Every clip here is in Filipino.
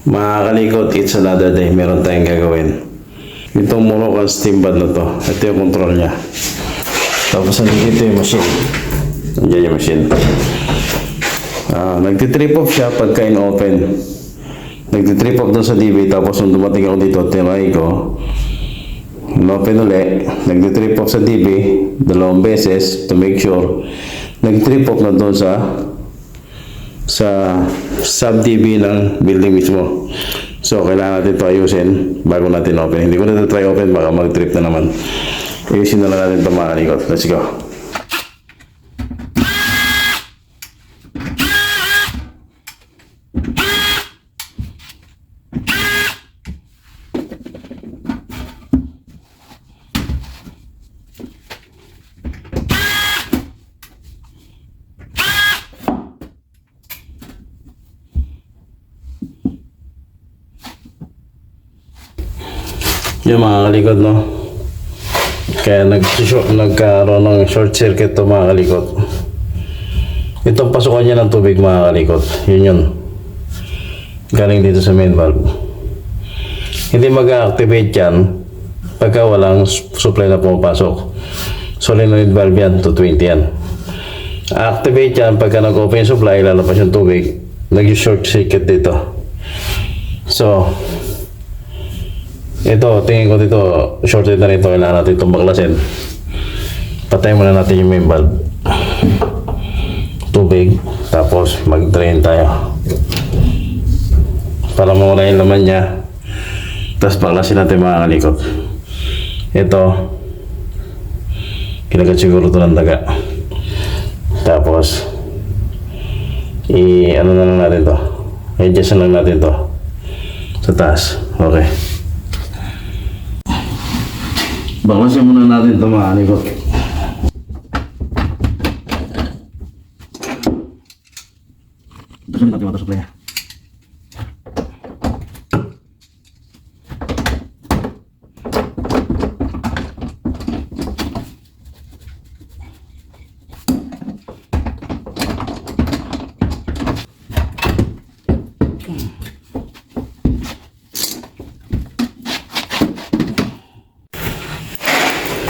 Mga kalikot, it's another day. Meron tayong gagawin. Itong Morocan steam bath na to. Ito yung control niya. Tapos nandito yung machine. Nandiyan yung machine. Nagtitrip off siya pagka in-open. Nagtitrip off doon sa DB. Tapos nung dumating ako dito, tinry ko. In-open ulit. Nagtitrip off sa DB. 2 beses to make sure. Nag-trip off na doon sa sub-DB ng building mismo. So, kailangan natin ito ayusin bago natin open. Hindi ko na try open, baka mag-trip na naman. Ayusin na lang natin ito mga kalikot. Let's go. Yung mga kalikot, no? Kaya nagkaroon ng short circuit to mga kalikot. Itong pasukan niya ng tubig mga kalikot. Yun. Galing dito sa main valve. Hindi mag-activate yan pagka walang supply na pumapasok. Solenoid valve yan, 220 yan. Activate yan pagka nag-open supply, lalabas yung tubig. Nag-short circuit dito. So, ito, tingin ko dito, shorted na rito, kailangan natin itong baklasin. Patayin muna natin yung main valve. Tubig, tapos mag-drain tayo. Para mawala yung laman niya. Tapos baklasin natin mga kalikot. Ito, kinagat siguro ito ng daga. Tapos, ano na lang natin to. I-adjust na lang natin to. Sa taas, okay. Baklasin muna natin ito mga kalikot. Baklasin natin water supply.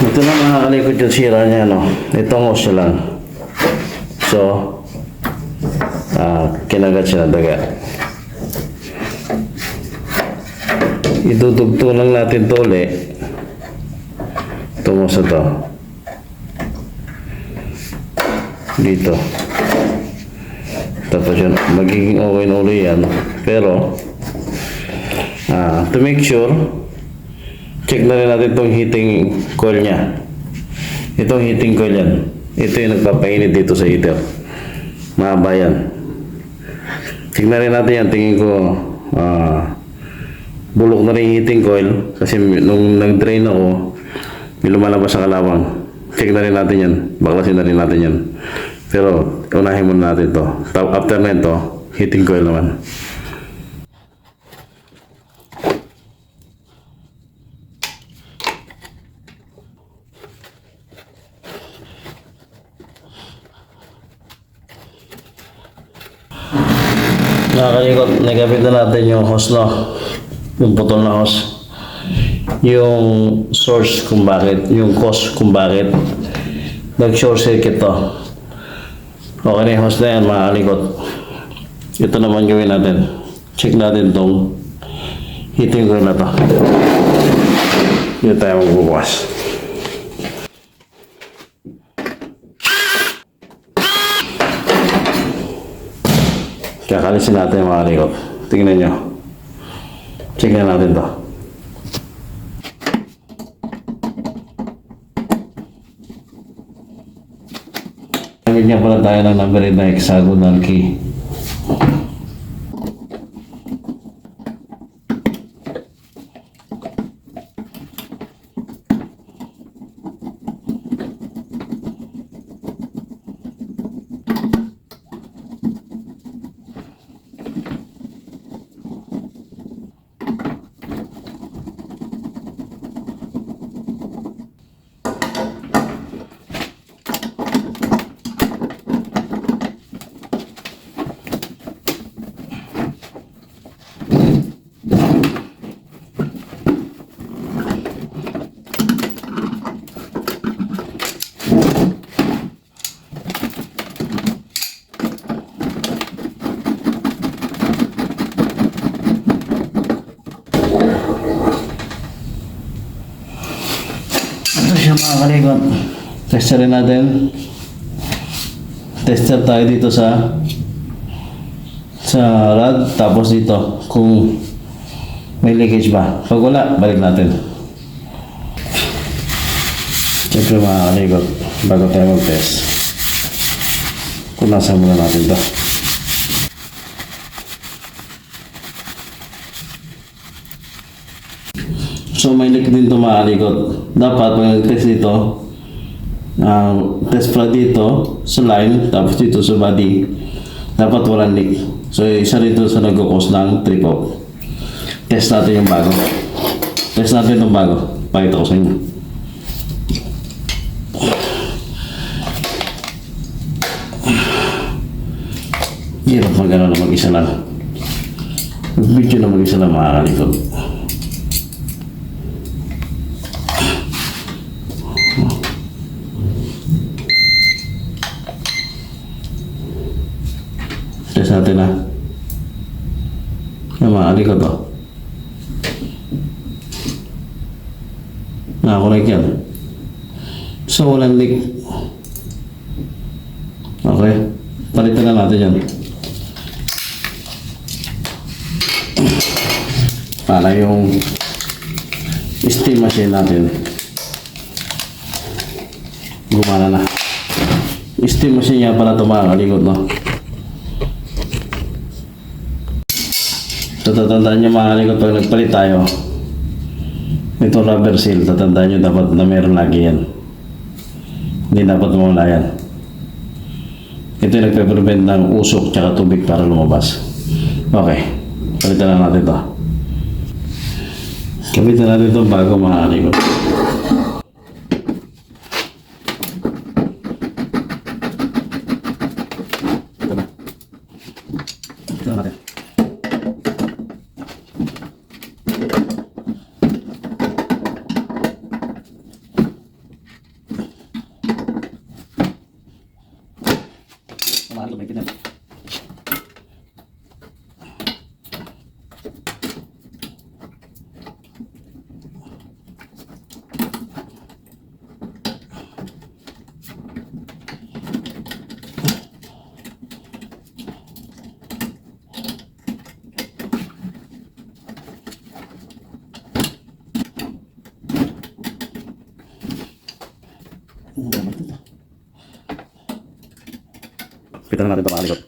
Ito na mga kalikot yung sira niya, no? Itong hose lang. So, kinagat siya ng daga. Idudugtong lang natin ito ulit. Itong hose ito. Dito. Tapos yun, magiging okay na ulit yan. Pero, to make sure, check na rin natin itong heating coil niya. Itong heating coil yan. Ito yung nagpapainit dito sa heater. Mahaba yan. Check na rin natin yan. Tingin ko bulok na rin yung heating coil. Kasi nung nag-drain ako, may lumalabas sa kalawang. Check na rin natin yan. Baklasin na rin natin yan. Pero unahin muna natin ito. After na ito, heating coil naman. Nakakalikot, nagabit na natin yung hose, no? Yung putol na hose. Yung source kung bakit, yung cause kung bakit nag-short circuit to. Okay na yung hose na yan, mga kalikot. Ito naman gawin natin. Check natin tong heating coil na to. Dito tayo magbubukas. Kakalisin natin yung mga kalikot. Tingnan nyo. Check na natin to. Gamit niya pala tayo ng number 8 na hexagonal key. Mga kalikot, tester rin natin. Tester tayo dito sa rod, tapos dito kung may leakage ba. Pag wala, balik natin. Siyempre mga kalikot, bago tayo mag-test, punasan muna natin ito. So may leak din ito mga kalikot. Dapat pag nag-test dito, test plug dito sa line, tapos dito sa body, dapat walang leak. So isa rito sa nag-cause ng trip off. Test natin yung bago. Test natin itong bago. Pakita ko sa inyo. Hirap mag-ano na mag-isa lang. Mag-video na mag-isa lang mga kalikot. Test natin na. Yung mga kalikot to. Nakakorek yan. So walang leak. Okay. Palitan na natin yan. Para yung steam machine natin gumana na. Steam machine niya para ito mga kalikot, no? So tatandaan nyo mga kalikot, pag nagpalit tayo ito rubber seal, tatandaan nyo dapat na meron lagi yan. Hindi dapat mawala yan. Ito yung nagpe-prevent ng usok tsaka tubig para lumabas. Okay, palitan na natin ito. Kapitan natin ito bago mga kalikot. Ito na. Ito na natin. Ito may pinan. Kita na natin ito mga kalikot.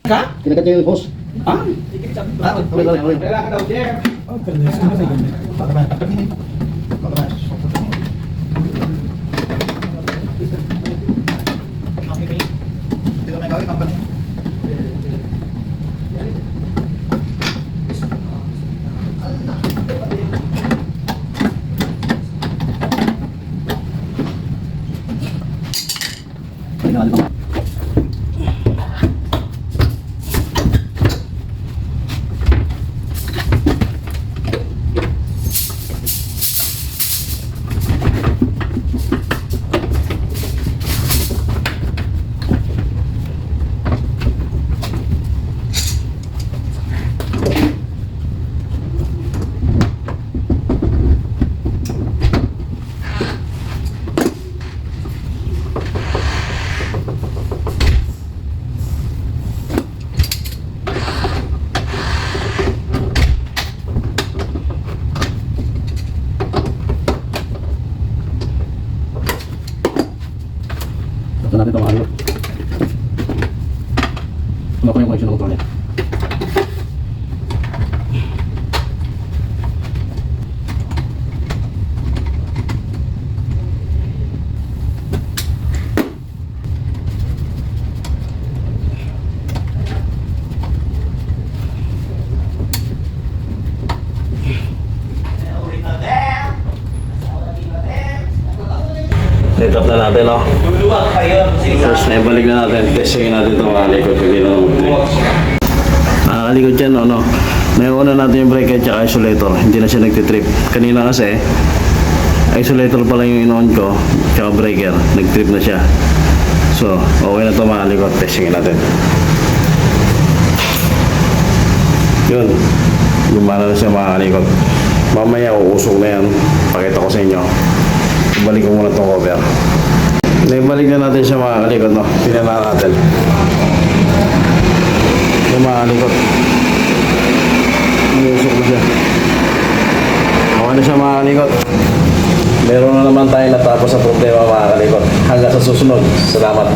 Ka? Kinagat niya yung hose. Ah? Ulit. Kailangan daw, Jeff. Ito natin ito mga kalikot. Ano ko yung connection ng control niya. Netap na natin, no? First na ibalik na natin. Testingin natin itong kalikot. Kung di na kalikot dyan, no? Naiuna natin yung brake at saka isolator. Hindi na siya nagtitrip. Kanina kasi, isolator pa lang yung in-on ko, tsaka breaker. Nagtrip na siya. So, okay na ito mga kalikot. Testingin natin. Yun. Gumana na siya mga kalikot. Mamaya uusok na yan. Pakita ko sa inyo. Ibalik ko muna itong cover. Naibalik na natin siya mga kalikot. No? Tingnan na natin. Yung mga kalikot. Umusok na siya. Okay na siya mga kalikot. Meron na naman tayo natapos sa problema mga kalikot. Hanggang sa susunod. Salamat.